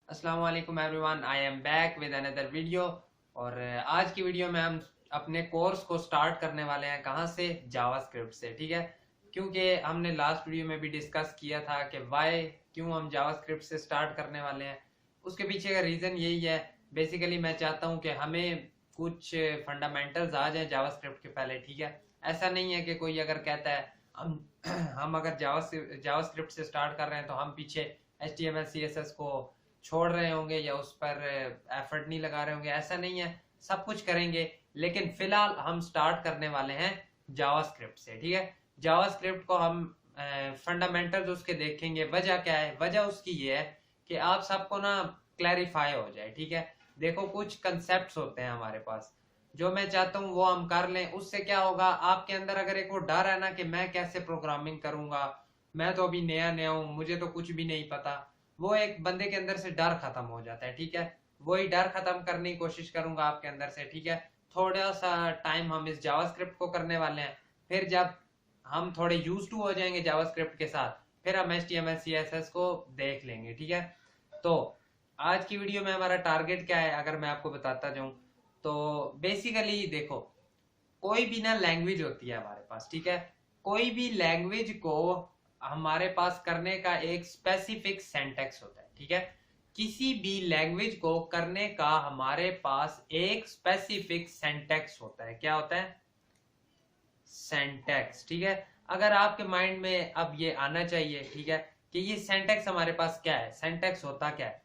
अस्सलाम वालेकुम everyone, I am back with another video. और आज की वीडियो में हम अपने कोर्स को स्टार्ट करने वाले हैं। कहाँ से? जावास्क्रिप्ट से। ठीक है, क्योंकि हमने लास्ट वीडियो में भी डिस्कस किया था कि वाई, क्यों हम जावास्क्रिप्ट से स्टार्ट करने वाले हैं। उसके पीछे का रीज़न यही है। बेसिकली मैं चाहता हूँ कि हमें कुछ फंडामेंटल्स आ जाएं जावास्क्रिप्ट के पहले। ठीक है, ऐसा नहीं है कि कोई अगर कहता है हम हम अगर जावास्क्रिप्ट से स्टार्ट कर रहे हैं तो हम पीछे HTML CSS को छोड़ रहे होंगे या उस पर एफर्ट नहीं लगा रहे होंगे। ऐसा नहीं है, सब कुछ करेंगे, लेकिन फिलहाल हम स्टार्ट करने वाले हैं जावास्क्रिप्ट से। ठीक है, जावास्क्रिप्ट को हम फंडामेंटल्स उसके देखेंगे। वजह क्या है? वजह उसकी ये है कि आप सबको ना क्लैरिफाई हो जाए। ठीक है, देखो कुछ कंसेप्ट्स होते हैं हमारे पास, जो मैं चाहता हूँ वो हम कर लें। उससे क्या होगा, आपके अंदर अगर एक वो डर है ना कि मैं कैसे प्रोग्रामिंग करूंगा, मैं तो अभी नया नया हूँ, मुझे तो कुछ भी नहीं पता, वो एक बंदे के अंदर से डर खत्म हो जाता है। ठीक है, वही डर खत्म करने की कोशिश करूंगा आपके अंदर से। ठीक है, थोड़ा सा टाइम हम इस जावास्क्रिप्ट को करने वाले हैं, फिर जब हम थोड़े यूज टू हो जाएंगे जावास्क्रिप्ट के साथ, फिर हम HTML CSS को देख लेंगे। ठीक है, तो आज की वीडियो में हमारा टारगेट क्या है अगर मैं आपको बताता जाऊं तो बेसिकली देखो, कोई भी ना लैंग्वेज होती है हमारे पास। ठीक है, कोई भी लैंग्वेज को हमारे पास करने का एक स्पेसिफिक सेंटेक्स होता है। ठीक है, किसी भी लैंग्वेज को करने का हमारे पास एक स्पेसिफिक सेंटेक्स होता है। क्या होता है? सेंटेक्स। ठीक है, अगर आपके माइंड में अब ये आना चाहिए, ठीक है, कि ये सेंटेक्स हमारे पास क्या है, सेंटेक्स होता क्या है,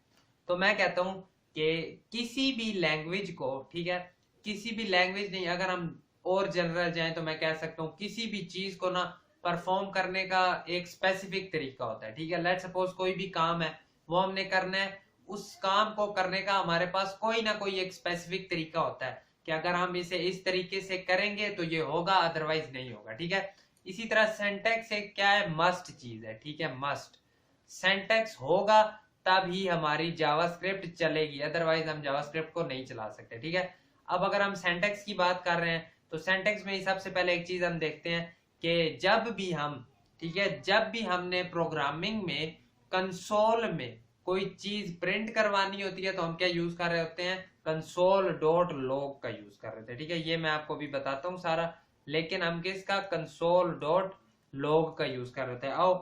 तो मैं कहता हूं कि किसी भी लैंग्वेज को, ठीक है, किसी भी लैंग्वेज नहीं, अगर हम और जनरल जाएं तो मैं कह सकता हूं किसी भी चीज को ना परफॉर्म करने का एक स्पेसिफिक तरीका होता है। ठीक है, लेट सपोज कोई भी काम है, वो हमने करना है, उस काम को करने का हमारे पास कोई ना कोई एक स्पेसिफिक तरीका होता है कि अगर हम इसे इस तरीके से करेंगे तो ये होगा, अदरवाइज नहीं होगा। ठीक है, इसी तरह सेंटेक्स एक क्या है, मस्ट चीज है। ठीक है, मस्ट सेंटेक्स होगा तभी हमारी जावास्क्रिप्ट चलेगी, अदरवाइज हम जावास्क्रिप्ट को नहीं चला सकते। ठीक है, अब अगर हम सेंटेक्स की बात कर रहे हैं तो सेंटेक्स में सबसे पहले एक चीज हम देखते हैं कि जब भी हम, ठीक है, जब भी हमने प्रोग्रामिंग में कंसोल में कोई चीज प्रिंट करवानी होती है तो हम क्या यूज कर रहे होते हैं, कंसोल डॉट लॉग का यूज कर रहे थे। ठीक है, ये मैं आपको भी बताता हूँ सारा, लेकिन हम किसका, कंसोल डॉट लॉग का यूज कर रहे थे। आओ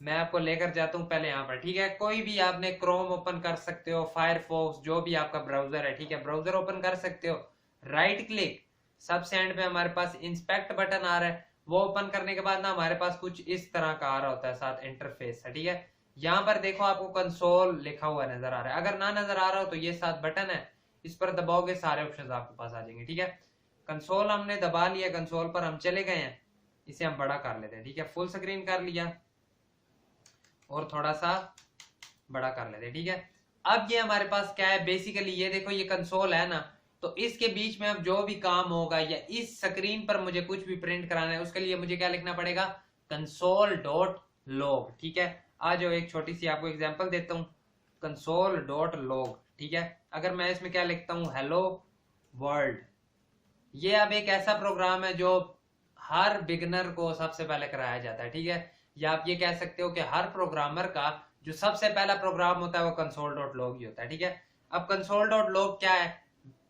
मैं आपको लेकर जाता हूँ पहले यहाँ पर। ठीक है, कोई भी आपने क्रोम ओपन कर सकते हो, फायरफॉक्स, जो भी आपका ब्राउजर है, ठीक है, ब्राउजर ओपन कर सकते हो, राइट क्लिक, सबसे एंड पे हमारे पास इंस्पेक्ट बटन आ रहा है, वो ओपन करने के बाद ना हमारे पास कुछ इस तरह का आ रहा होता है साथ इंटरफेस है। ठीक है, यहाँ पर देखो आपको कंसोल लिखा हुआ नजर आ रहा है, अगर ना नजर आ रहा हो तो ये साथ बटन है, इस पर दबाओगे सारे ऑप्शन आपके पास आ जाएंगे। ठीक है, कंसोल हमने दबा लिया, कंसोल पर हम चले गए हैं, इसे हम बड़ा कर लेते हैं। ठीक है, फुल स्क्रीन कर लिया और थोड़ा सा बड़ा कर लेते हैं। ठीक है, अब ये हमारे पास क्या है, बेसिकली ये देखो, ये कंसोल है ना, तो इसके बीच में अब जो भी काम होगा या इस स्क्रीन पर मुझे कुछ भी प्रिंट कराना है, उसके लिए मुझे क्या लिखना पड़ेगा, कंसोल डॉट लॉग। ठीक है, आज एक छोटी सी आपको एग्जांपल देता हूँ, कंसोल डॉट लॉग। ठीक है, अगर मैं इसमें क्या लिखता हूँ, हेलो वर्ल्ड, ये अब एक ऐसा प्रोग्राम है जो हर बिगनर को सबसे पहले कराया जाता है। ठीक है, या आप ये कह सकते हो कि हर प्रोग्रामर का जो सबसे पहला प्रोग्राम होता है वो कंसोल डॉट लॉग ही होता है। ठीक है, अब कंसोल डॉट लॉग क्या है,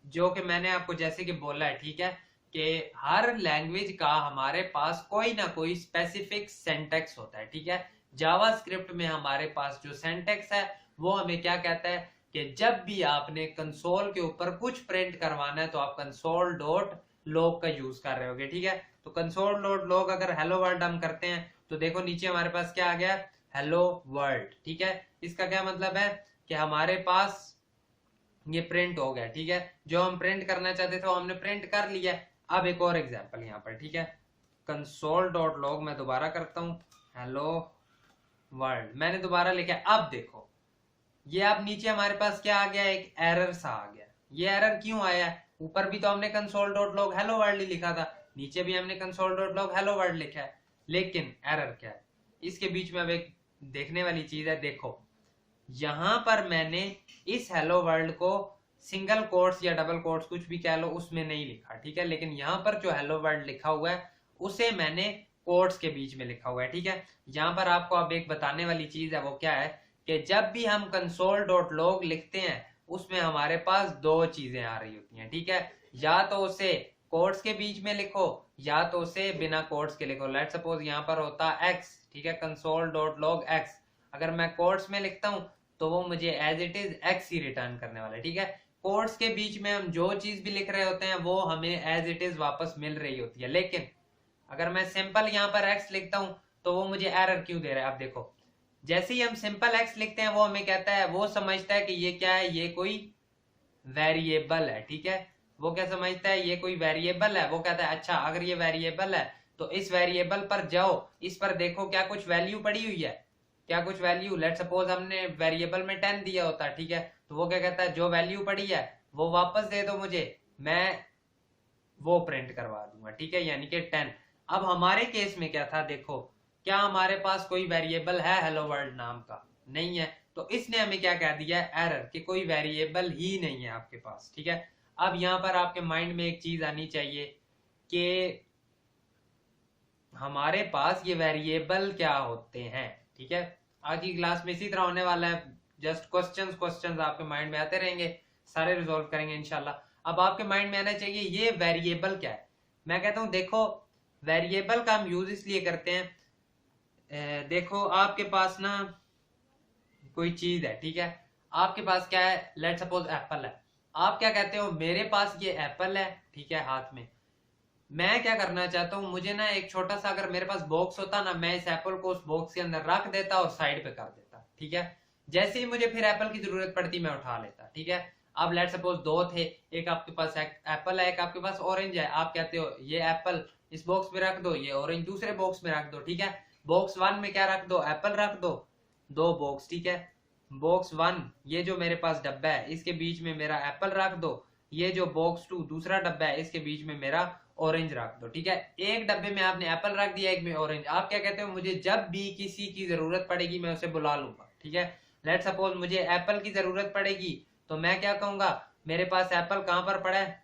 जो कि मैंने आपको जैसे कि बोला है, ठीक है, कि हर लैंग्वेज का हमारे पास कोई ना कोई स्पेसिफिक सेंटेक्स होता है। ठीक है, जावास्क्रिप्ट में हमारे पास जो सेंटेक्स है वो हमें क्या कहता है कि जब भी आपने कंसोल के ऊपर कुछ प्रिंट करवाना है तो आप कंसोल डॉट लॉग का यूज कर रहे होगे। ठीक है, तो कंसोल डॉट लॉग अगर हेलो वर्ल्ड हम करते हैं तो देखो नीचे हमारे पास क्या आ गया, हेलो वर्ल्ड। ठीक है, इसका क्या मतलब है कि हमारे पास ये प्रिंट हो गया। ठीक है, जो हम प्रिंट करना चाहते थे वो हमने प्रिंट कर लिया। अब एक और एग्जांपल यहाँ पर, ठीक है, कंसोल डॉट लॉग मैं दोबारा करता हूँ, हेलो वर्ल्ड मैंने दोबारा लिखा है। अब देखो ये अब नीचे हमारे पास क्या आ गया, एक एरर सा आ गया। ये एरर क्यों आया है, ऊपर भी तो हमने console dot log hello world ही लिखा था, नीचे भी हमने console dot log hello world लिखा है, लेकिन एरर क्या है, इसके बीच में अब एक देखने वाली चीज है। देखो यहां पर मैंने इस हेलो वर्ल्ड को सिंगल कोट्स या डबल कोट्स कुछ भी कह लो उसमें नहीं लिखा। ठीक है, लेकिन यहाँ पर जो हेलो वर्ल्ड लिखा हुआ है उसे मैंने कोट्स के बीच में लिखा हुआ है। ठीक है, यहाँ पर आपको अब एक बताने वाली चीज है, वो क्या है कि जब भी हम कंसोल डॉट लॉग लिखते हैं उसमें हमारे पास दो चीजें आ रही होती हैं, ठीक है। या तो उसे कोट्स के बीच में लिखो या तो उसे बिना कोट्स के लिखो। लेट सपोज यहाँ पर होता x, ठीक है, कंसोल डॉट लॉग x। अगर मैं कोट्स में लिखता हूँ तो वो मुझे एज इट इज x ही रिटर्न करने वाला है, ठीक है। कोट्स के बीच में हम जो चीज भी लिख रहे होते हैं वो हमें एज इट इज वापस मिल रही होती है। लेकिन अगर मैं सिंपल यहाँ पर x लिखता हूँ तो वो मुझे एरर क्यों दे रहा है? अब देखो, जैसे ही हम सिंपल x लिखते हैं वो हमें कहता है, वो समझता है कि ये क्या है, ये कोई वेरिएबल है, ठीक है। वो क्या समझता है, ये कोई वेरिएबल है। वो कहता है अच्छा अगर ये वेरिएबल है तो इस वेरिएबल पर जाओ, इस पर देखो क्या कुछ वैल्यू पड़ी हुई है, क्या कुछ वैल्यू। लेट सपोज हमने वेरिएबल में 10 दिया होता, ठीक है, तो वो क्या कहता है, जो वैल्यू पड़ी है वो वापस दे दो मुझे, मैं वो प्रिंट करवा दूंगा, ठीक है, यानी कि 10। अब हमारे केस में क्या था, देखो, क्या हमारे पास कोई वेरिएबल है हेलो वर्ल्ड नाम का? नहीं है। तो इसने हमें क्या कह दिया, एरर, कि कोई वेरिएबल ही नहीं है आपके पास, ठीक है। अब यहाँ पर आपके माइंड में एक चीज आनी चाहिए कि हमारे पास ये वेरिएबल क्या होते हैं, ठीक है। आज की क्लास में इसी तरह होने वाला है, जस्ट क्वेश्चंस आपके माइंड में आते रहेंगे, सारे रिजॉल्व करेंगे इंशाल्लाह। अब आपके माइंड में आना चाहिए ये वेरिएबल क्या है। मैं कहता हूं देखो, वेरिएबल का हम यूज इसलिए करते हैं, देखो आपके पास ना कोई चीज है, ठीक है, आपके पास क्या है, लेट सपोज एप्पल है। आप क्या कहते हो, मेरे पास ये एप्पल है, ठीक है, हाथ में। मैं क्या करना चाहता हूँ, मुझे ना एक छोटा सा, अगर मेरे पास बॉक्स होता ना, मैं इस एप्पल को उस बॉक्स के अंदर रख देता और साइड पे कर देता, ठीक है। जैसे ही मुझे फिर एप्पल की जरूरत पड़ती मैं उठा लेता, ठीक है। अब लेट सपोज दो थे, एक आपके पास एप्पल है, एक आपके पास ऑरेंज है। आप कहते हो ये एप्पल इस बॉक्स में रख दो, ये ऑरेंज दूसरे बॉक्स में रख दो, ठीक है। बॉक्स 1 में क्या रख दो, एप्पल रख दो, दो बॉक्स, ठीक है। बॉक्स 1 ये जो मेरे पास डब्बा है इसके बीच में मेरा एप्पल रख दो, ये जो बॉक्स 2 दूसरा डब्बा है इसके बीच में मेरा ऑरेंज रख दो, ठीक है। एक डब्बे में आपने एप्पल रख दिया, एक में ऑरेंज। आप क्या कहते हो, मुझे जब भी किसी की जरूरत पड़ेगी मैं उसे बुला लूंगा, ठीक है। लेट सपोज मुझे एप्पल की जरूरत पड़ेगी तो मैं क्या कहूंगा, मेरे पास एप्पल कहां पर पड़ा है,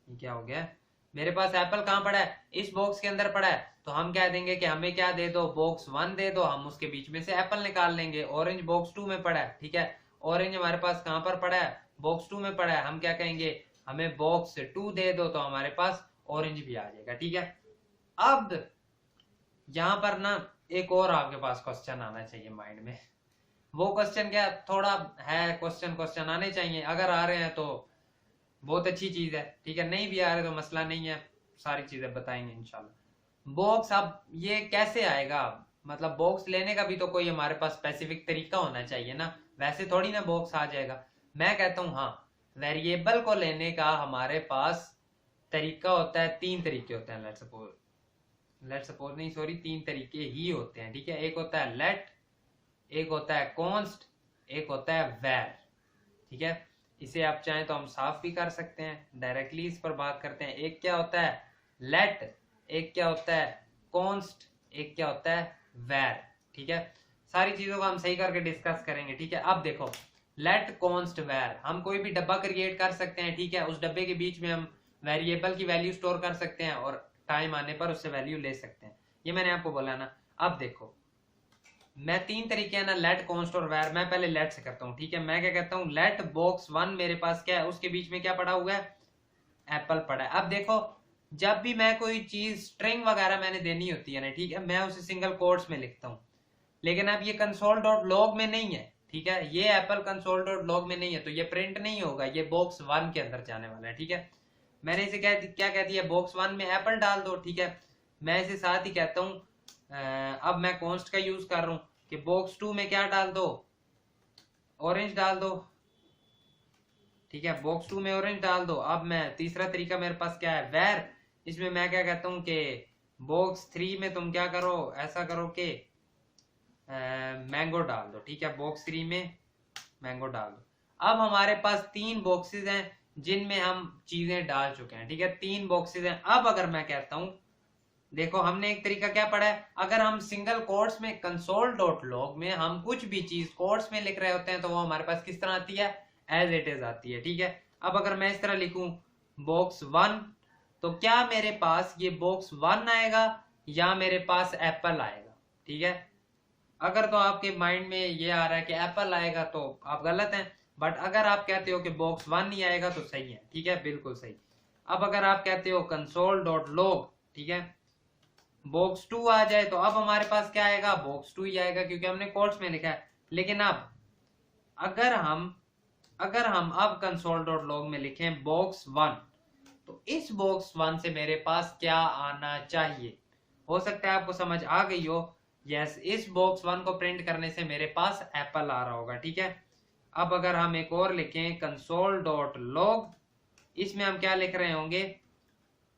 ये क्या हो गया, मेरे पास एप्पल कहां पड़ा है, इस बॉक्स के अंदर पड़ा है। तो हम कह देंगे कि हमें क्या दे दो, बॉक्स 1 दे दो, हम उसके बीच में से एप्पल निकाल लेंगे। ऑरेंज बॉक्स 2 में पड़ा है, ठीक है, ऑरेंज हमारे पास कहां पर पड़ा है, बॉक्स 2 में पड़ा है। हम क्या कहेंगे, हमें बॉक्स 2 दे दो, तो हमारे पास ऑरेंज भी आ जाएगा, ठीक है। अब यहां पर ना एक और आपके पास क्वेश्चन आना चाहिए माइंड में। वो क्वेश्चन क्या, थोड़ा है, क्वेश्चन आने चाहिए। अगर आ रहे हैं तो बहुत अच्छी चीज है, ठीक है, नहीं भी आ रहे तो मसला नहीं है, सारी चीजें बताएंगे इंशाल्लाह। बॉक्स अब ये कैसे आएगा, मतलब बॉक्स लेने का भी तो कोई हमारे पास स्पेसिफिक तरीका होना चाहिए ना, वैसे थोड़ी ना बॉक्स आ जाएगा। मैं कहता हूँ हाँ, वेरिएबल को लेने का हमारे पास तरीका होता है, 3 तरीके होते हैं। लेट सपोज नहीं, सॉरी, 3 तरीके ही होते हैं, ठीक है। एक होता है लेट, एक होता है कॉन्स्ट, एक होता है वैर, ठीक है। इसे आप चाहें तो हम साफ भी कर सकते हैं, डायरेक्टली इस पर बात करते हैं। एक क्या होता है लेट, एक क्या होता है कॉन्स्ट, एक क्या होता है वैर, ठीक है। सारी चीजों को हम सही करके डिस्कस करेंगे, ठीक है। अब देखो, लेट कॉन्स्ट वैर, हम कोई भी डब्बा क्रिएट कर सकते हैं, ठीक है। उस डब्बे के बीच में हम वेरिएबल की वैल्यू स्टोर कर सकते हैं और टाइम आने पर उससे वैल्यू ले सकते हैं, ये मैंने आपको बोला ना। अब देखो, मैं 3 तरीके हैं ना, लेट, कॉन्स्ट और वैर। मैं पहले लेट से करता हूँ, ठीक है। मैं क्या कहता हूँ, लेट बॉक्स 1 मेरे पास क्या है, उसके बीच में क्या पड़ा हुआ है, एप्पल पड़ा है। अब देखो, जब भी मैं कोई चीज स्ट्रिंग वगैरह मैंने देनी होती है ना, ठीक है, मैं उसे सिंगल कोट्स में लिखता हूँ। लेकिन अब ये कंसोल डॉट लॉग में नहीं है, ठीक है, ये एप्पल कंसोल डॉट लॉग में नहीं है, तो ये प्रिंट नहीं होगा, ये बॉक्स 1 के अंदर जाने वाला है, ठीक है। मैंने इसे क्या कह दिया, बॉक्स 1 में एप्पल डाल दो, ठीक है। मैं इसे साथ ही कहता हूँ, अब मैं कॉन्स्ट का यूज कर रहा हूँ कि बॉक्स 2 में क्या डाल दो, ऑरेंज डाल दो, ठीक है, बॉक्स 2 में ऑरेंज डाल दो। अब मैं तीसरा तरीका मेरे पास क्या है, वेर। इसमें मैं क्या कहता हूँ कि बॉक्स 3 में तुम क्या करो, ऐसा करो कि मैंगो डाल दो, ठीक है, बॉक्स 3 में मैंगो डाल दो। अब हमारे पास 3 बॉक्सेस हैं जिनमें हम चीजें डाल चुके हैं, ठीक है, 3 बॉक्सेस हैं। अब अगर मैं कहता हूं, देखो हमने एक तरीका क्या पढ़ा है, अगर हम सिंगल कोट्स में कंसोल डॉट लॉग में हम कुछ भी चीज कोट्स में लिख रहे होते हैं तो वो हमारे पास किस तरह आती है, एज इट इज आती है, ठीक है। अब अगर मैं इस तरह लिखूं बॉक्स 1, तो क्या मेरे पास ये बॉक्स 1 आएगा या मेरे पास एप्पल आएगा, ठीक है। अगर तो आपके माइंड में ये आ रहा है कि एप्पल आएगा तो आप गलत हैं, बट अगर आप कहते हो कि बॉक्स 1 नहीं आएगा तो सही है, ठीक है, बिल्कुल सही। अब अगर आप कहते हो कंसोल डॉट लॉग, ठीक है, बॉक्स 2 आ जाए तो अब हमारे पास क्या आएगा, बॉक्स 2 ही आएगा क्योंकि हमने कोट्स में लिखा है। लेकिन अब अगर हम अब कंसोल डॉट लॉग में लिखें बॉक्स 1, तो इस बॉक्स 1 से मेरे पास क्या आना चाहिए? हो सकता है आपको समझ आ गई हो। यस, इस बॉक्स 1 को प्रिंट करने से मेरे पास एप्पल आ रहा होगा, ठीक है। अब अगर हम एक और लिखें कंसोल डॉट लॉग, इसमें हम क्या लिख रहे होंगे,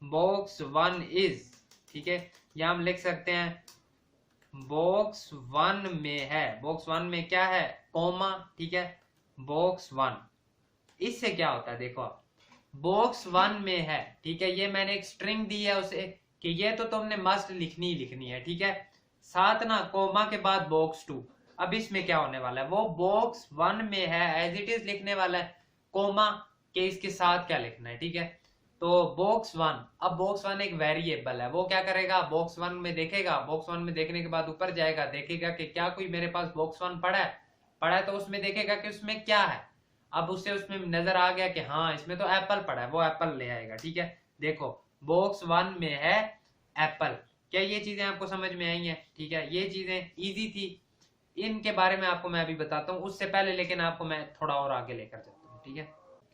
बॉक्स 1 इज, ठीक है, या हम लिख सकते हैं बॉक्स 1 में है, बॉक्स 1 में क्या है, कोमा, ठीक है, बॉक्स 1। इससे क्या होता है, देखो आप, बॉक्स 1 में है, ठीक है, ये मैंने एक स्ट्रिंग दी है उसे कि ये तो तुमने मस्ट लिखनी ही लिखनी है, ठीक है, साथ ना कोमा के बाद बॉक्स 2। अब इसमें क्या होने वाला है, वो बॉक्स 1 में है एज इट इज लिखने वाला है, कोमा के इसके साथ क्या लिखना है, ठीक है। तो बॉक्स 1, अब बॉक्स 1 एक वेरिएबल है, वो क्या करेगा, बॉक्स 1 में देखेगा, बॉक्स 1 में देखने के बाद ऊपर जाएगा, देखेगा कि क्या कोई मेरे पास बॉक्स 1 पड़ा है तो उसमें देखेगा कि उसमें क्या है। अब उससे उसमें नजर आ गया कि हाँ इसमें तो एप्पल पड़ा है, वो एप्पल ले आएगा, ठीक है। देखो बॉक्स 1 में है एप्पल। क्या ये चीजें आपको समझ में आई हैं? ठीक है, ये चीजें इजी थी, इनके बारे में आपको मैं अभी बताता हूँ, उससे पहले लेकिन आपको मैं थोड़ा और आगे लेकर चलता हूँ, ठीक है।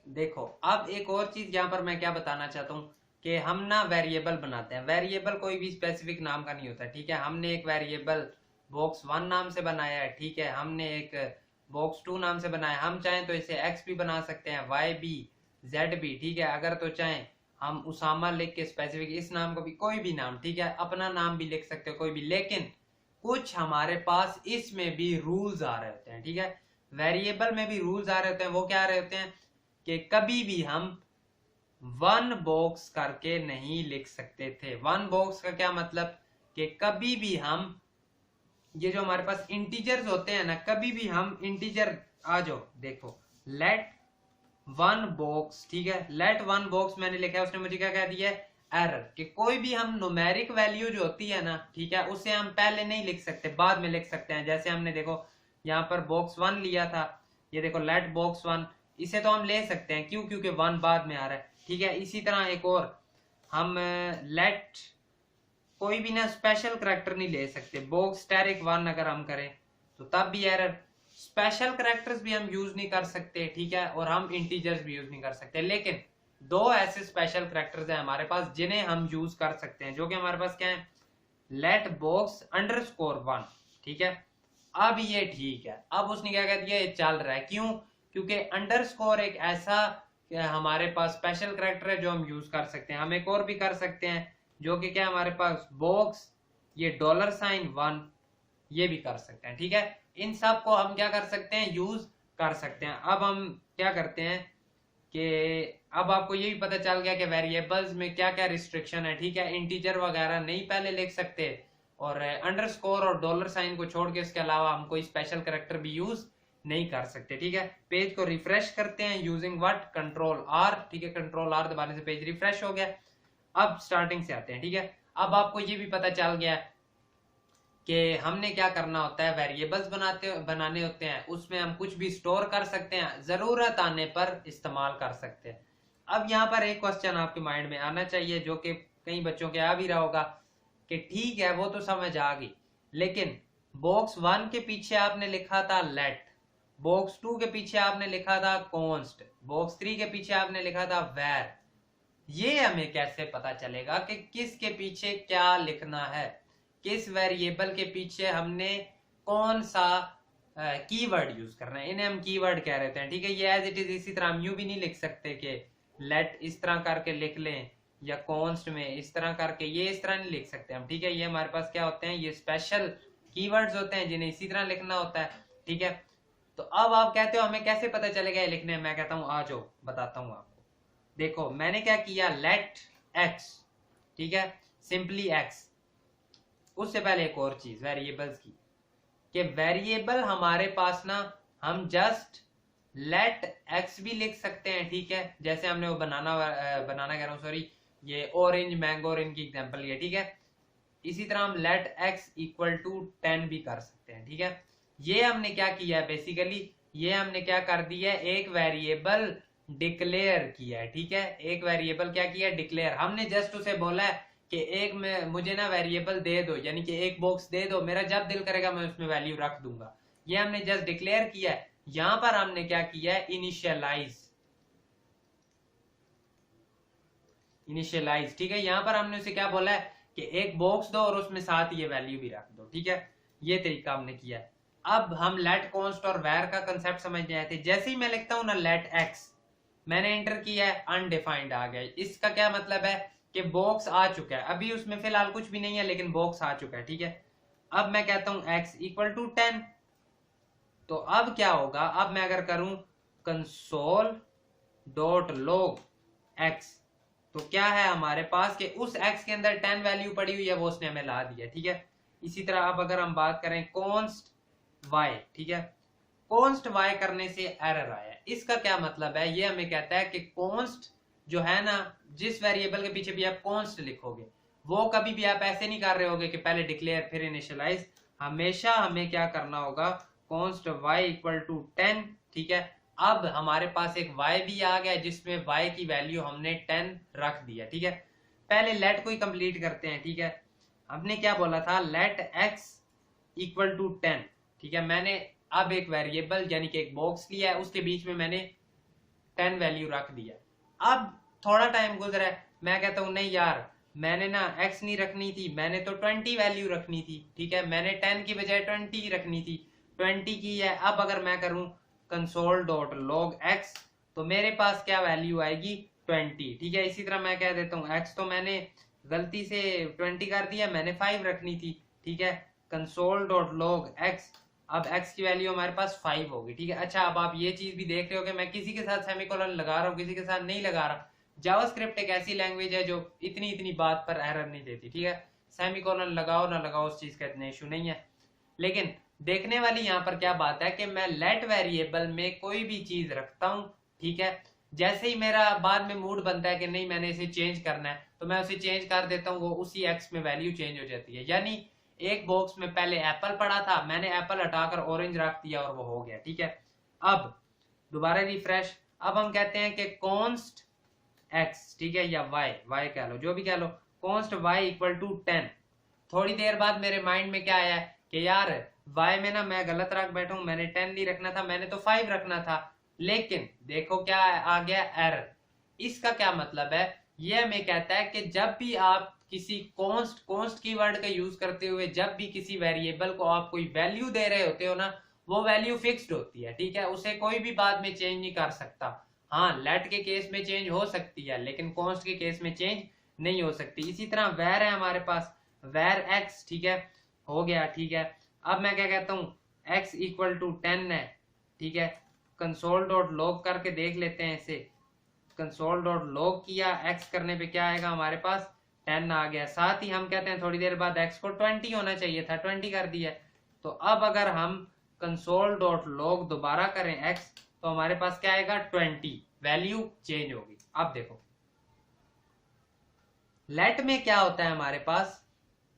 देखो अब एक और चीज यहाँ पर मैं क्या बताना चाहता हूँ कि हम ना वेरिएबल बनाते हैं, वेरिएबल कोई भी स्पेसिफिक नाम का नहीं होता, ठीक है। हमने एक वेरिएबल बॉक्स 1 नाम से बनाया है, ठीक है, हमने एक बॉक्स 2 नाम से बनाया, हम चाहें तो इसे एक्स भी बना सकते हैं, वाई भी, जेड भी, ठीक है। अगर तो चाहें हम उसामा लिख के स्पेसिफिक इस नाम को भी, कोई भी नाम, ठीक है, अपना नाम भी लिख सकते हो कोई भी। लेकिन कुछ हमारे पास इसमें भी रूल्स आ रहे होते हैं, ठीक है, वेरिएबल में भी रूल्स आ रहे होते हैं। वो क्या आ रहे होते हैं कि कभी भी हम वन बॉक्स करके नहीं लिख सकते थे। वन बॉक्स का क्या मतलब कि कभी भी हम ये जो हमारे पास इंटीजर्स होते हैं ना, कभी भी हम इंटीजर, आ जाओ देखो, लेट वन बॉक्स, ठीक है, लेट वन बॉक्स मैंने लिखा है, उसने मुझे क्या कह दिया है, एरर, कि कोई भी हम न्यूमेरिक वैल्यू जो होती है ना, ठीक है, उसे हम पहले नहीं लिख सकते, बाद में लिख सकते हैं। जैसे हमने देखो यहाँ पर बॉक्स 1 लिया था, ये देखो लेट बॉक्स 1, इसे तो हम ले सकते हैं, क्यों, क्योंकि 1 बाद में आ रहा है, ठीक है। इसी तरह एक और हम लेट कोई भी ना स्पेशल करेक्टर नहीं ले सकते, बॉक्स स्टैरिक 1 अगर हम करें तो तब भी एरर। स्पेशल करेक्टर्स भी हम यूज नहीं कर सकते, ठीक है, और हम इंटीजर्स भी यूज नहीं कर सकते। लेकिन दो ऐसे स्पेशल करेक्टर्स हैं हमारे पास जिन्हें हम यूज कर सकते हैं, जो कि हमारे पास क्या है, लेट बॉक्स अंडरस्कोर 1, ठीक है। अब ये ठीक है, अब उसने क्या कह दिया, ये चल रहा है, क्यों, क्योंकि अंडरस्कोर एक ऐसा हमारे पास स्पेशल करेक्टर है जो हम यूज कर सकते हैं। हम एक और भी कर सकते हैं जो कि क्या, हमारे पास बॉक्स ये $1 ये भी कर सकते हैं, ठीक है। इन सब को हम क्या कर सकते हैं, यूज कर सकते हैं। अब हम क्या करते हैं कि अब आपको ये भी पता चल गया कि वेरिएबल्स में क्या क्या रिस्ट्रिक्शन है, ठीक है। इंटीजर वगैरह नहीं पहले लिख सकते, और अंडरस्कोर और $साइन को छोड़ के इसके अलावा हम कोई स्पेशल करेक्टर भी यूज नहीं कर सकते, ठीक है। पेज को रिफ्रेश करते हैं यूजिंग व्हाट, कंट्रोल आर, ठीक है, कंट्रोल आर दबाने से पेज रिफ्रेश हो गया। अब स्टार्टिंग से आते हैं, ठीक है। अब आपको ये भी पता चल गया कि हमने क्या करना होता है, वेरिएबल्स बनाने होते हैं, उसमें हम कुछ भी स्टोर कर सकते हैं, जरूरत आने पर इस्तेमाल कर सकते हैं। अब यहाँ पर एक क्वेश्चन आपके माइंड में आना चाहिए, जो कि कई बच्चों के आ भी रहा होगा कि ठीक है वो तो समझ आ गई, लेकिन बॉक्स 1 के पीछे आपने लिखा था लेट, बॉक्स 2 के पीछे आपने लिखा था कॉन्स्ट, बॉक्स 3 के पीछे आपने लिखा था वेर, ये हमें कैसे पता चलेगा कि किसके पीछे क्या लिखना है, किस वेरिएबल के पीछे हमने कौन सा कीवर्ड यूज करना है? इन्हें हम कीवर्ड कह रहे हैं, ठीक है। ये एज इट इज इसी तरह हम यूं भी नहीं लिख सकते कि लेट इस तरह करके लिख लें, या कॉन्स्ट में इस तरह करके, ये इस तरह नहीं लिख सकते हम, ठीक है। ये हमारे पास क्या होते हैं, ये स्पेशल कीवर्ड्स होते हैं जिन्हें इसी तरह लिखना होता है, ठीक है। तो अब आप कहते हो हमें कैसे पता चलेगा ये लिखने, मैं कहता हूं आ जाओ बताता हूं आपको। देखो मैंने क्या किया, लेट एक्स, ठीक है, सिंपली एक्स। उससे पहले एक और चीज वेरिएबल्स की, कि वेरिएबल हमारे पास ना हम जस्ट लेट एक्स भी लिख सकते हैं, ठीक है। जैसे हमने वो बनाना कह रहा हूं, सॉरी, ये ऑरेंज मैंगो और इनकी एग्जांपल लिया, ठीक है। इसी तरह हम लेट x इक्वल टू 10 भी कर सकते हैं, ठीक है। ये हमने क्या किया है, बेसिकली ये हमने क्या कर दिया है, एक वेरिएबल डिक्लेयर किया है, ठीक है। एक वेरिएबल क्या किया है, डिक्लेयर। हमने जस्ट उसे बोला है कि एक में मुझे ना वेरिएबल दे दो, यानी कि एक बॉक्स दे दो, मेरा जब दिल करेगा मैं उसमें वैल्यू रख दूंगा। ये हमने जस्ट डिक्लेयर किया है। यहां पर हमने क्या किया है, इनिशियलाइज, ठीक है। यहां पर हमने उसे क्या बोला है कि एक बॉक्स दो और उसमें साथ ये वैल्यू भी रख दो, ठीक है। ये तरीका हमने किया है। अब हम लेट कॉन्स्ट और वैर का कंसेप्ट समझने आए थे। जैसे ही मैं लिखता हूं ना लेट एक्स, मैंने एंटर किया है, अनडिफाइंड आ गया। इसका क्या मतलब है कि बॉक्स आ चुका है, अभी उसमें फिलहाल कुछ भी नहीं है लेकिन बॉक्स आ चुका है, ठीक है। अब मैं कहता हूं x इक्वल टू 10, तो अब क्या होगा, अब मैं अगर करूं कंसोल डॉट लॉग x, तो क्या है हमारे पास कि उस x के अंदर 10 वैल्यू पड़ी हुई है, वो उसने हमें ला दिया, ठीक है। इसी तरह अब अगर हम बात करें कॉन्स्ट y, ठीक है, कॉन्स्ट y करने से एरर आया। इसका क्या मतलब है, ये हमें कहता है कि कॉन्स्ट जो है ना, जिस वेरिएबल के पीछे भी आप कॉन्स्ट लिखोगे, वो कभी भी आप ऐसे नहीं कर रहे होगे कि पहले डिक्लेयर फिर इनिशियलाइज। हमेशा हमें क्या करना होगा, कॉन्स्ट y इक्वल टू 10, ठीक है। अब हमारे पास एक y भी आ गया जिसमें y की वैल्यू हमने 10 रख दिया, ठीक है। पहले लेट को ही कंप्लीट करते हैं, ठीक है। हमने क्या बोला था, लेट x इक्वल टू 10, ठीक है। मैंने अब एक वेरिएबल यानी कि एक बॉक्स लिया है, उसके बीच में मैंने 10 वैल्यू रख दिया। अब थोड़ा टाइम गुजरा है, मैं कहता हूं नहीं यार, मैंने ना x नहीं रखनी थी, मैंने तो 20 वैल्यू रखनी थी, ठीक है। मैंने 10 की बजाय 20 रखनी थी, 20 की है। अब अगर मैं करूं कंसोल डॉट लॉग x, तो मेरे पास क्या वैल्यू आएगी, 20, ठीक है। इसी तरह मैं कह देता हूं x तो मैंने गलती से 20 कर दिया, मैंने 5 रखनी थी, ठीक है। कंसोल डॉट लॉग x, अब x की वैल्यू हमारे पास 5 होगी, ठीक है। अच्छा, अब आप ये चीज भी देख रहे हो कि मैं किसी के साथ सेमीकोलन लगा रहा हूँ, किसी के साथ नहीं लगा रहा। जावास्क्रिप्ट एक ऐसी लैंग्वेज है जो इतनी इतनी बात पर एरर नहीं देती, ठीक है। सेमीकोलन लगाओ ना लगाओ उस चीज का इतना इशू नहीं है। लेकिन देखने वाली यहाँ पर क्या बात है कि मैं लेट वेरिएबल में कोई भी चीज रखता हूँ, ठीक है। जैसे ही मेरा बाद में मूड बनता है कि नहीं मैंने इसे चेंज करना है, तो मैं उसे चेंज कर देता हूँ, वो उसी एक्स में वैल्यू चेंज हो जाती है। यानी एक बॉक्स में पहले एप्पल पड़ा था, मैंने एप्पल हटाकर ऑरेंज रख दिया और वो हो गया, ठीक है। अब दोबारा रिफ्रेश, अब हम कहते हैं कि कॉन्स्ट x, ठीक है, या y कह लो, जो भी कह लो, कॉन्स्ट y इक्वल टू 10। थोड़ी देर बाद मेरे माइंड में क्या आया कि यार y में ना मैं गलत रख बैठा हूं, मैंने 10 नहीं रखना था, मैंने तो 5 रखना था। लेकिन देखो क्या आ गया, एरर। इसका क्या मतलब है, ये हमें कहता है कि जब भी आप किसी कॉन्स्ट कीवर्ड का यूज करते हुए जब भी किसी वेरिएबल को आप कोई वैल्यू दे रहे होते हो ना, वो वैल्यू फिक्स्ड होती है, ठीक है। उसे कोई भी बाद में चेंज नहीं कर सकता। हाँ, लेट के केस में चेंज हो सकती है लेकिन कॉन्स्ट के केस में चेंज नहीं हो सकती। इसी तरह वैर है हमारे पास, वैर एक्स, ठीक है, हो गया, ठीक है। अब मैं क्या कहता हूँ, x इक्वल टू 10 है, ठीक है। कंसोल डॉट लॉग करके देख लेते हैं इसे। कंसोल डॉट लॉग किया, x करने पे क्या आएगा हमारे पास, 10 आ गया। साथ ही हम कहते हैं थोड़ी देर बाद x को 20 होना चाहिए था, 20 कर दिया। तो अब अगर हम कंसोल डॉट लॉग दोबारा करें x, तो हमारे पास क्या आएगा, 20, वैल्यू चेंज होगी। अब देखो लेट में क्या होता है, हमारे पास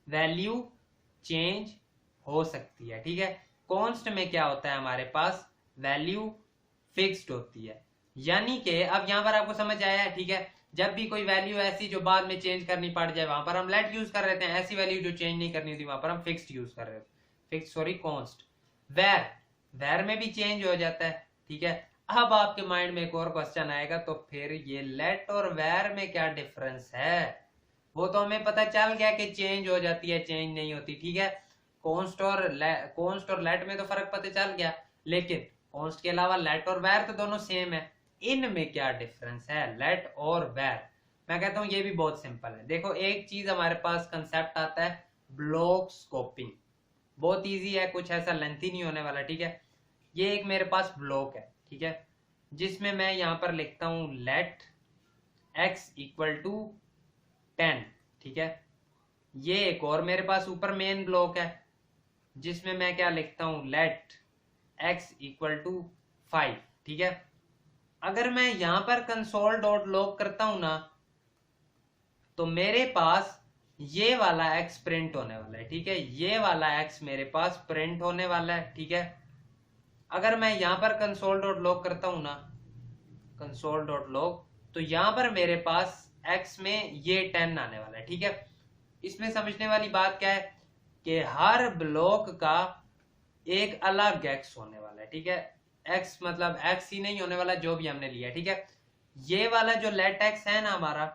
वैल्यू चेंज हो सकती है, ठीक है। कॉन्स्ट में क्या होता है, हमारे पास वैल्यू फिक्स्ड होती है। यानी कि अब यहां पर आपको समझ आया है, ठीक है। जब भी कोई वैल्यू ऐसी जो बाद में चेंज करनी पड़ जाए, वहां पर हम लेट यूज कर रहे थे। ऐसी वैल्यू जो चेंज नहीं करनी थी, वहां पर हम फिक्स्ड यूज कर रहे थे, फिक्स सॉरी कॉन्स्ट। वैर में भी चेंज हो जाता है, ठीक है। अब आपके माइंड में एक और क्वेश्चन आएगा, तो फिर ये लेट और वैर में क्या डिफरेंस है। वो तो हमें पता चल गया कि चेंज हो जाती है, चेंज नहीं होती, ठीक है। कॉन्स्ट और लेट में तो फर्क पता चल गया, लेकिन कॉन्स्ट के अलावा लेट और वैर तो दोनों सेम है। इनमें क्या डिफरेंस है, लेट और वैर। मैं कहता हूं ये भी बहुत सिंपल है। देखो एक चीज हमारे पास कंसेप्ट आता है ब्लॉक स्कोपिंग, बहुत इजी है, कुछ ऐसा लेंथी नहीं होने वाला, ठीक है। ये एक मेरे पास ब्लॉक है, ठीक है, जिसमें मैं यहां पर लिखता हूं लेट x इक्वल टू 10, ठीक है। ये एक और मेरे पास ऊपर मेन ब्लॉक है जिसमें मैं क्या लिखता हूं, लेट x इक्वल टू 5, ठीक है। अगर मैं यहां पर कंसोल डॉट लॉग करता हूं ना, तो मेरे पास ये वाला x प्रिंट होने वाला है, ठीक है, ये वाला x मेरे पास प्रिंट होने वाला है, ठीक है। अगर मैं यहां पर कंसोल डॉट लॉग करता हूं ना, कंसोल डॉट लॉग, तो यहां पर मेरे पास x में ये 10 आने वाला है, ठीक है। इसमें समझने वाली बात क्या है कि हर ब्लॉक का एक अलग x होने वाला है, ठीक है। x मतलब x ही नहीं होने वाला जो भी हमने लिया, ठीक है। ये वाला जो लेट x है ना हमारा,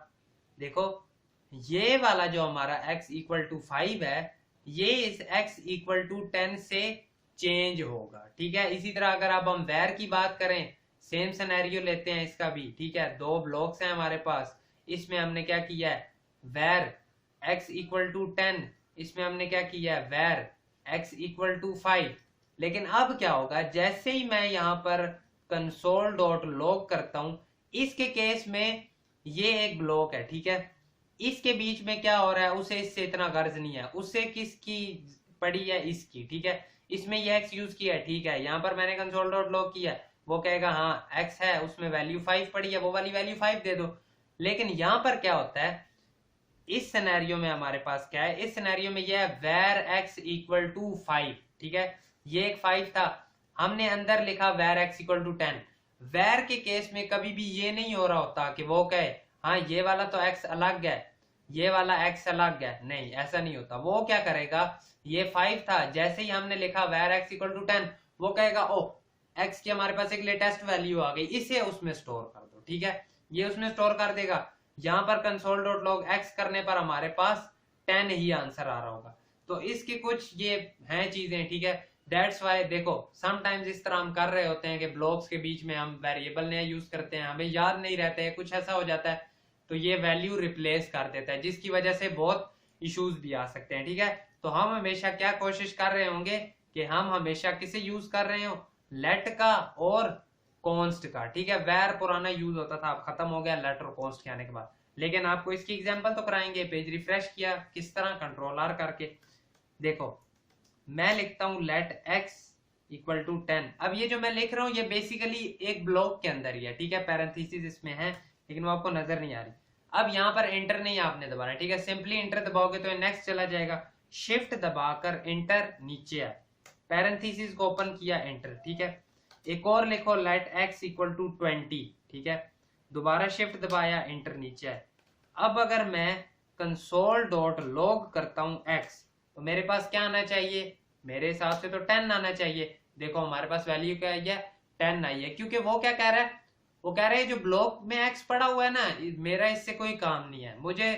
देखो ये वाला जो हमारा x इक्वल टू 5 है, ये इस x इक्वल टू 10 से चेंज होगा, ठीक है। इसी तरह अगर अब हम वैर की बात करें, सेम सिनेरियो लेते हैं इसका भी, ठीक है। दो ब्लॉक्स हैं हमारे पास, इसमें हमने क्या किया है, वैर x इक्वल टू 10, इसमें हमने क्या किया है, वैर x इक्वल टू 5। लेकिन अब क्या होगा, जैसे ही मैं यहाँ पर कंसोल डॉट लॉग करता हूं, इसके केस में ये एक ब्लॉक है, ठीक है। इसके बीच में क्या हो रहा है, उसे इससे इतना गर्ज नहीं है, उससे किसकी पड़ी है, इसकी, ठीक है। इसमें ये x यूज किया है, ठीक है। यहाँ पर मैंने कंसोल डॉट लॉग किया है, वो कहेगा हाँ x है, उसमें वैल्यू 5 पड़ी है, वो वाली वैल्यू 5 दे दो। लेकिन यहाँ पर क्या होता है, इस सिनेरियो में हमारे पास क्या है, इस सिनेरियो में यह है वेर x इक्वल टू 5, ठीक है। ये एक 5 था, हमने अंदर लिखा where x equal to 10। Where के केस में कभी भी ये नहीं हो रहा होता कि वो कहे हाँ ये वाला तो x अलग है, ये वाला x अलग है, नहीं ऐसा नहीं होता। वो क्या करेगा, ये 5 था, जैसे ही हमने लिखा वेर x इक्वल टू 10, वो कहेगा ओ x की हमारे पास एक लेटेस्ट वैल्यू आ गई, इसे उसमें स्टोर कर दो, ठीक है। ये उसमें स्टोर कर देगा। यहां पर कंसोल डॉट लॉग एक्स करने पर हमारे पास 10 ही आंसर आ रहा होगा। तो इसके कुछ ये हैं चीजें, ठीक है। दैट्स वाई देखो समटाइम्स इस तरह हम कर रहे होते हैं कि ब्लॉक्स के बीच में हम वेरिएबल नया यूज करते हैं, हमें याद नहीं रहते हैं, कुछ ऐसा हो जाता है तो ये वैल्यू रिप्लेस कर देता है, जिसकी वजह से बहुत इश्यूज भी आ सकते हैं, ठीक है। तो हम हमेशा क्या कोशिश कर रहे होंगे कि हम हमेशा किसे यूज कर रहे हो, लेट का और कॉन्स्ट का, ठीक है। वेर पुराना यूज होता था, अब खत्म हो गया लेट और कॉन्स्ट के आने के बाद। लेकिन आपको इसकी एग्जांपल तो कराएंगे। पेज रिफ्रेश किया किस तरह, कंट्रोल आर करके। देखो मैं लिखता हूं लेट x इक्वल टू 10। अब ये जो मैं लिख रहा हूं ये बेसिकली एक ब्लॉक के अंदर ही है, ठीक है। पैरेंथेसिस इसमें है लेकिन वो आपको नजर नहीं आ रही। अब यहाँ पर एंटर नहीं आपने दबाना, ठीक है। सिंपली एंटर दबाओगे तो नेक्स्ट चला जाएगा, शिफ्ट दबाकर एंटर नीचे आए, पैरेंथेसिस को ओपन किया, एंटर, ठीक है। एक और लिखो लेट x इक्वल टू 20, ठीक है। दोबारा शिफ्ट दबाया, एंटर नीचे आए। अब अगर मैं कंसोल डॉट लॉग करता हूं x, तो मेरे पास क्या आना चाहिए, मेरे हिसाब से तो 10 आना चाहिए। देखो हमारे पास वैल्यू क्या है, 10 आई है, क्योंकि वो क्या कह रहा है, वो कह रहे हैं जो ब्लॉक में x पड़ा हुआ है ना, मेरा इससे कोई काम नहीं है, मुझे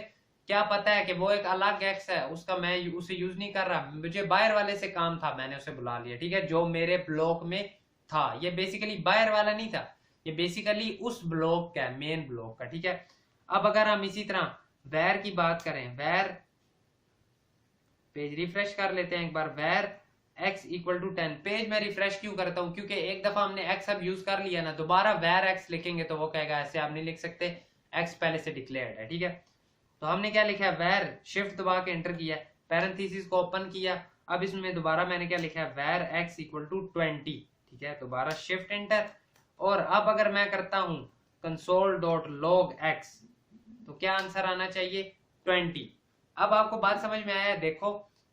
क्या पता है कि वो एक अलग x है, उसका मैं उसे यूज नहीं कर रहा, मुझे बाहर वाले से काम था, मैंने उसे बुला लिया, ठीक है, जो मेरे ब्लॉक में था। ये बेसिकली बाहर वाला नहीं था, ये बेसिकली उस ब्लॉक का, मेन ब्लॉक का, ठीक है। अब अगर हम इसी तरह वैर की बात करें, वैर, पेज रिफ्रेश कर लेते हैं एक बार, वैर x इक्वल टू 10। पेज में रिफ्रेश क्यों करता हूं, क्योंकि एक दफा हमने x अब यूज कर लिया ना, दोबारा वैर x लिखेंगे तो वो कहेगा ऐसे आप नहीं लिख सकते, x पहले से डिक्लेयर्ड है, ठीक है। तो हमने क्या लिखा है, वैर, शिफ्ट दबा के एंटर किया, पैरेंथेसिस को ओपन किया। अब इसमें दोबारा मैंने क्या लिखा है, वैर x इक्वल टू 20, ठीक है। दोबारा शिफ्ट एंटर, और अब अगर मैं करता हूं कंसोल डॉट लॉग x, तो क्या आंसर आना चाहिए, 20। अब आपको बात समझ में आया, देखो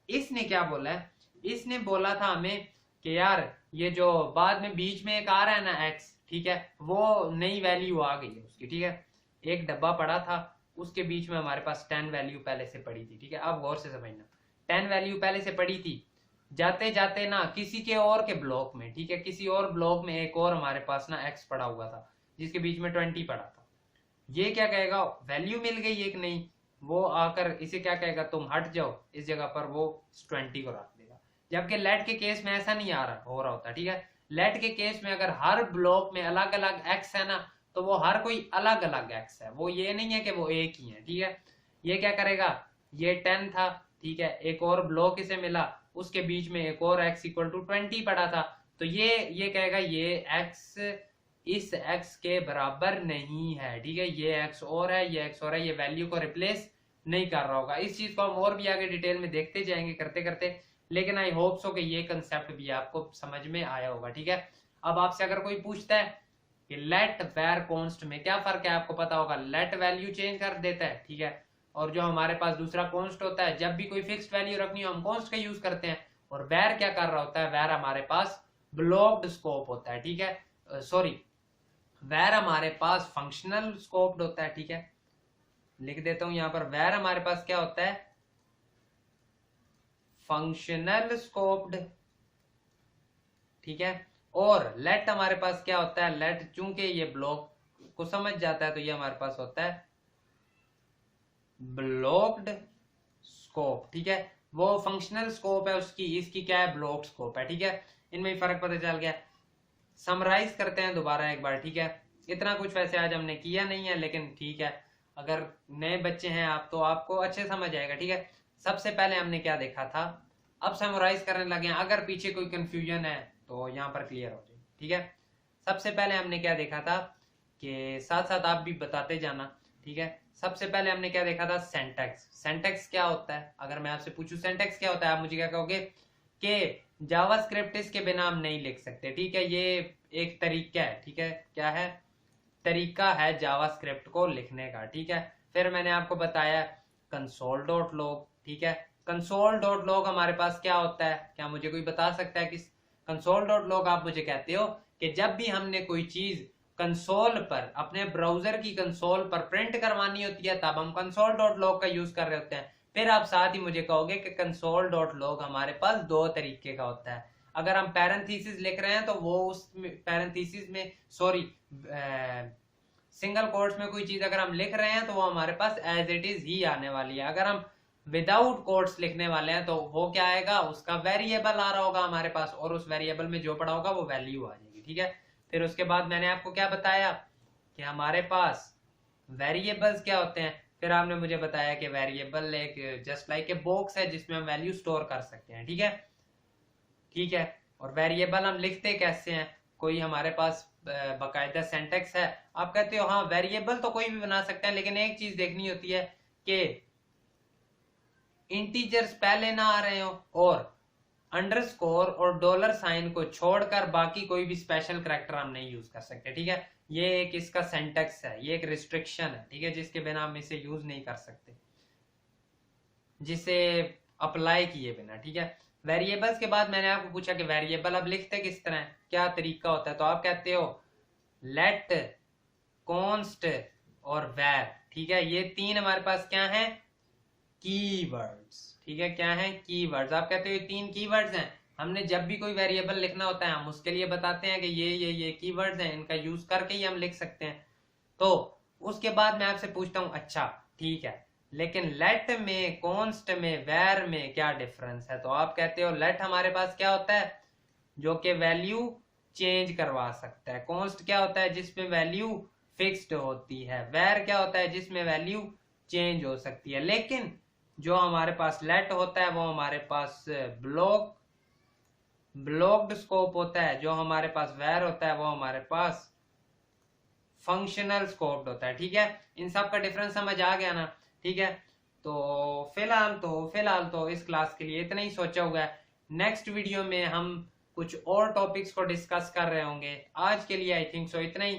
इसने क्या बोला है, इसने बोला था हमें कि यार ये जो बाद में बीच में एक आ रहा है ना x, ठीक है, वो नई वैल्यू आ गई है उसकी, ठीक है। एक डब्बा पड़ा था, उसके बीच में हमारे पास 10 वैल्यू पहले से पड़ी थी, ठीक है। अब गौर से समझना, 10 वैल्यू पहले से पड़ी थी, जाते जाते ना किसी के और के ब्लॉक में, ठीक है, किसी और ब्लॉक में एक और हमारे पास ना x पड़ा हुआ था जिसके बीच में 20 पड़ा था। ये क्या कहेगा, वैल्यू मिल गई एक नई, वो आकर इसे क्या कहेगा, तुम हट जाओ, इस जगह पर वो 20 को रख देगा। जबकि लेट के केस में ऐसा नहीं आ रहा हो रहा होता, ठीक है। लेट के केस में अगर हर ब्लॉक में अलग अलग x है ना, तो वो हर कोई अलग अलग x है, वो ये नहीं है कि वो एक ही है, ठीक है। ये क्या करेगा, ये 10 था, ठीक है, एक और ब्लॉक इसे मिला, उसके बीच में एक और x इक्वल टू 20 पड़ा था, तो ये कहेगा ये x इस x के बराबर नहीं है, ठीक है, ये x और है, ये x और है, ये वैल्यू को रिप्लेस नहीं कर रहा होगा। इस चीज को हम और भी आगे डिटेल में देखते जाएंगे करते करते, लेकिन आई होप सो कि ये कंसेप्ट भी आपको समझ में आया होगा, ठीक है। अब आपसे अगर कोई पूछता है कि लेट वैर कॉन्स्ट में क्या फर्क है, आपको पता होगा, लेट वैल्यू चेंज कर देता है, ठीक है, और जो हमारे पास दूसरा कॉन्स्ट होता है, जब भी कोई फिक्स्ड वैल्यू रखनी हो हम कॉन्स्ट का यूज करते हैं। और वैर क्या कर रहा होता है, वैर हमारे पास ब्लॉक्ड स्कोप होता है, ठीक है, सॉरी वैर हमारे पास फंक्शनल स्कोप्ड होता है, ठीक है, लिख देता हूं यहां पर, वैर हमारे पास क्या होता है, फंक्शनल स्कोप्ड, ठीक है। और लेट हमारे पास क्या होता है, लेट चूंकि ये ब्लॉक को समझ जाता है तो ये हमारे पास होता है ब्लॉक्ड स्कोप, ठीक है। वो फंक्शनल स्कोप है उसकी, इसकी क्या है, ब्लॉक्ड स्कोप है, ठीक है। इनमें ही फर्क पता चल गया। समराइज करते हैं दोबारा एक बार, ठीक है। इतना कुछ वैसे आज हमने किया नहीं है, लेकिन ठीक है, अगर नए बच्चे हैं आप तो आपको अच्छे समझ आएगा, ठीक है। सबसे पहले हमने क्या देखा था, अब समराइज करने लगे हैं, अगर पीछे कोई कंफ्यूजन है तो यहाँ पर क्लियर हो जाए, ठीक है। सबसे पहले हमने क्या देखा था, कि साथ साथ आप भी बताते जाना, ठीक है। सबसे पहले हमने क्या देखा था, सेंटेक्स। सेंटेक्स क्या होता है, अगर मैं आपसे पूछूं सेंटेक्स क्या होता है, आप मुझे क्या कहोगे कि जावास्क्रिप्ट इसके बिना हम नहीं लिख सकते, ठीक है। ये एक तरीका है, ठीक है, क्या है, तरीका है जावास्क्रिप्ट को लिखने का, ठीक है। फिर मैंने आपको बताया console.log, ठीक है। console.log हमारे पास क्या होता है, क्या मुझे कोई बता सकता है कि console.log आप मुझे कहते हो कि जब भी हमने कोई चीज कंसोल पर, अपने ब्राउजर की कंसोल पर प्रिंट करवानी होती है तब हम console.log का यूज कर रहे होते हैं। फिर आप साथ ही मुझे कहोगे कि console.log हमारे पास दो तरीके का होता है। अगर हम पैरेंथेसिस लिख रहे हैं तो वो उस पैरेंथेसिस में, सॉरी सिंगल कोट्स में कोई चीज अगर हम लिख रहे हैं तो वो हमारे पास एज इट इज ही आने वाली है। अगर हम विदाउट कोट्स लिखने वाले हैं तो वो क्या आएगा, उसका वेरिएबल आ रहा होगा हमारे पास, और उस वेरिएबल में जो पड़ा होगा वो वैल्यू आ जाएगी, ठीक है। फिर उसके बाद मैंने आपको क्या बताया कि हमारे पास वेरिएबल्स क्या होते हैं। फिर आपने मुझे बताया कि वेरिएबल एक जस्ट लाइक ए बॉक्स है जिसमें हम वैल्यू स्टोर कर सकते हैं, ठीक है, ठीक है। और वेरिएबल हम लिखते कैसे हैं, कोई हमारे पास बाकायदा सेंटेक्स है। आप कहते हो हाँ वेरिएबल तो कोई भी बना सकता है, लेकिन एक चीज देखनी होती है कि इंटीजर्स पहले ना आ रहे हो, और अंडरस्कोर और डॉलर साइन को छोड़कर बाकी कोई भी स्पेशल करैक्टर हम नहीं यूज कर सकते, ठीक है। ये एक इसका सेंटेक्स है, ये एक रिस्ट्रिक्शन है, ठीक है, जिसके बिना हम इसे यूज नहीं कर सकते, जिसे अप्लाई किए बिना, ठीक है। वेरिएबल्स के बाद मैंने आपको पूछा कि वेरिएबल अब लिखते किस तरह, क्या तरीका होता है, तो आप कहते हो लेट, कॉन्स्ट और वैर, ठीक है। ये तीन हमारे पास क्या है, कीवर्ड्स, ठीक है, क्या है, कीवर्ड्स। आप कहते हो ये तीन कीवर्ड्स हैं, हमने जब भी कोई वेरिएबल लिखना होता है हम उसके लिए बताते हैं कि ये कीवर्ड्स हैं, इनका यूज करके ही हम लिख सकते हैं। तो उसके बाद मैं आपसे पूछता हूं, अच्छा ठीक है, लेकिन लेट में, कॉन्स्ट में, वैर में क्या डिफरेंस है, तो आप कहते हो लेट हमारे पास क्या होता है, जो कि वैल्यू चेंज करवा सकता है। कॉन्स्ट क्या होता है, जिसमें वैल्यू फिक्स्ड होती है। वैर क्या होता है, जिसमें वैल्यू चेंज हो सकती है। लेकिन जो हमारे पास लेट होता है वो हमारे पास ब्लॉक्ड स्कोप होता है। जो हमारे पास वैर होता है वो हमारे पास फंक्शनल स्कोप्ड होता है, ठीक है। इन सब का डिफरेंस समझ आ गया ना, ठीक है। तो फिलहाल तो इस क्लास के लिए इतना ही सोचा हुआ है। नेक्स्ट वीडियो में हम कुछ और टॉपिक्स को डिस्कस कर रहे होंगे। आज के लिए आई थिंक सो इतना ही।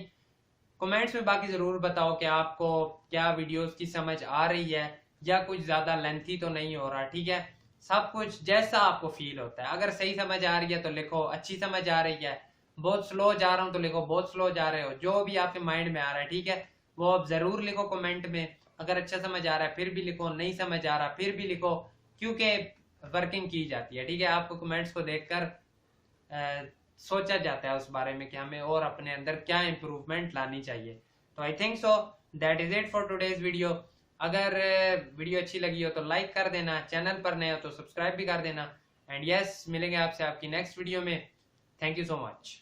कमेंट्स में बाकी जरूर बताओ कि आपको क्या वीडियोस की समझ आ रही है या कुछ ज्यादा लेंथी तो नहीं हो रहा, ठीक है। सब कुछ जैसा आपको फील होता है, अगर सही समझ आ रही है तो लिखो अच्छी समझ आ रही है, बहुत स्लो जा रहा हूं तो लिखो बहुत स्लो जा रहे हो, जो भी आपके माइंड में आ रहा है, ठीक है, वो आप जरूर लिखो कमेंट में। अगर अच्छा समझ आ रहा है फिर भी लिखो, नहीं समझ आ रहा फिर भी लिखो, क्योंकि वर्किंग की जाती है, ठीक है। आपको कमेंट्स को देखकर सोचा जाता है उस बारे में कि हमें और अपने अंदर क्या इंप्रूवमेंट लानी चाहिए। तो I think so that is it for today's video. अगर वीडियो अच्छी लगी हो तो लाइक कर देना, चैनल पर नए हो तो सब्सक्राइब भी कर देना। एंड यस, मिलेंगे आपसे आपकी नेक्स्ट वीडियो में। Thank you so much.